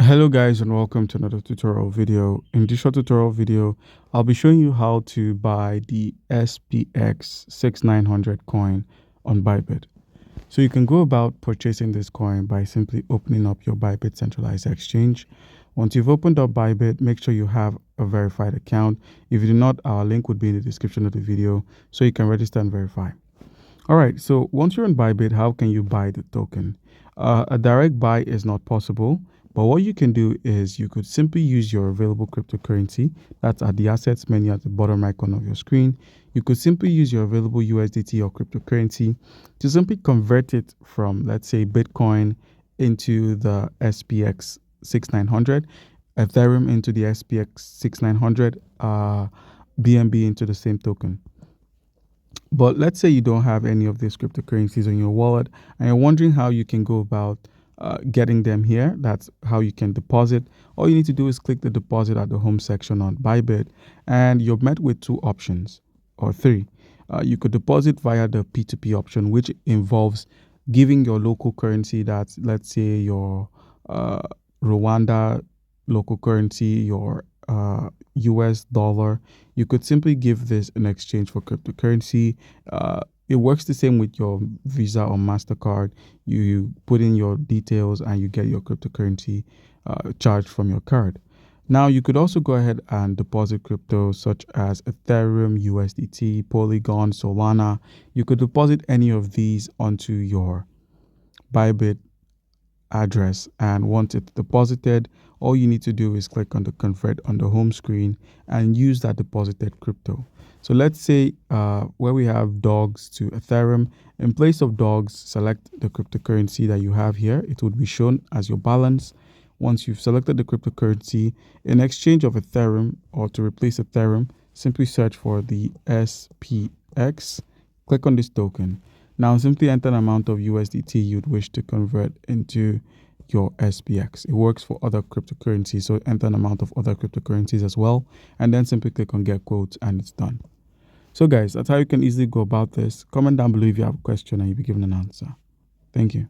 Hello guys, and welcome to another tutorial video. In this short tutorial video, I'll be showing you how to buy the SPX6900 coin on Bybit. So you can go about purchasing this coin by simply opening up your Bybit centralized exchange. Once you've opened up Bybit, make sure you have a verified account. If you do not, our link would be in the description of the video so you can register and verify. Alright, so once you're on Bybit, how can you buy the token? A direct buy is not possible, but what you can do is you could simply use your available cryptocurrency. That's at the assets menu at the bottom right corner of your screen. You could simply use your available USDT or cryptocurrency to simply convert it from, let's say, Bitcoin into the SPX 6900, Ethereum into the SPX 6900, BNB into the same token. But let's say you don't have any of these cryptocurrencies on your wallet and you're wondering how you can go about getting them here. That's how you can deposit. All you need to do is click the deposit at the home section on Bybit, and you're met with two options or three. You could deposit via the P2P option, which involves giving your local currency. That's, let's say, your Rwanda local currency, your US dollar. You could simply give this in exchange for cryptocurrency. It works the same with your Visa or MasterCard. You put in your details and you get your cryptocurrency charged from your card. Now, you could also go ahead and deposit crypto such as Ethereum, USDT, Polygon, Solana. You could deposit any of these onto your Bybit address, and once it's deposited, all you need to do is click on the convert on the home screen and use that deposited crypto. So let's say where we have dogs to Ethereum, in place of dogs, select the cryptocurrency that you have here. It would be shown as your balance. Once you've selected the cryptocurrency, in exchange of Ethereum or to replace Ethereum, simply search for the SPX, click on this token. Now simply enter an amount of USDT you'd wish to convert into your SPX. It works for other cryptocurrencies, so enter an amount of other cryptocurrencies as well, and then simply click on get quotes and it's done. So guys, that's how you can easily go about this. Comment down below if you have a question and you'll be given an answer. Thank you.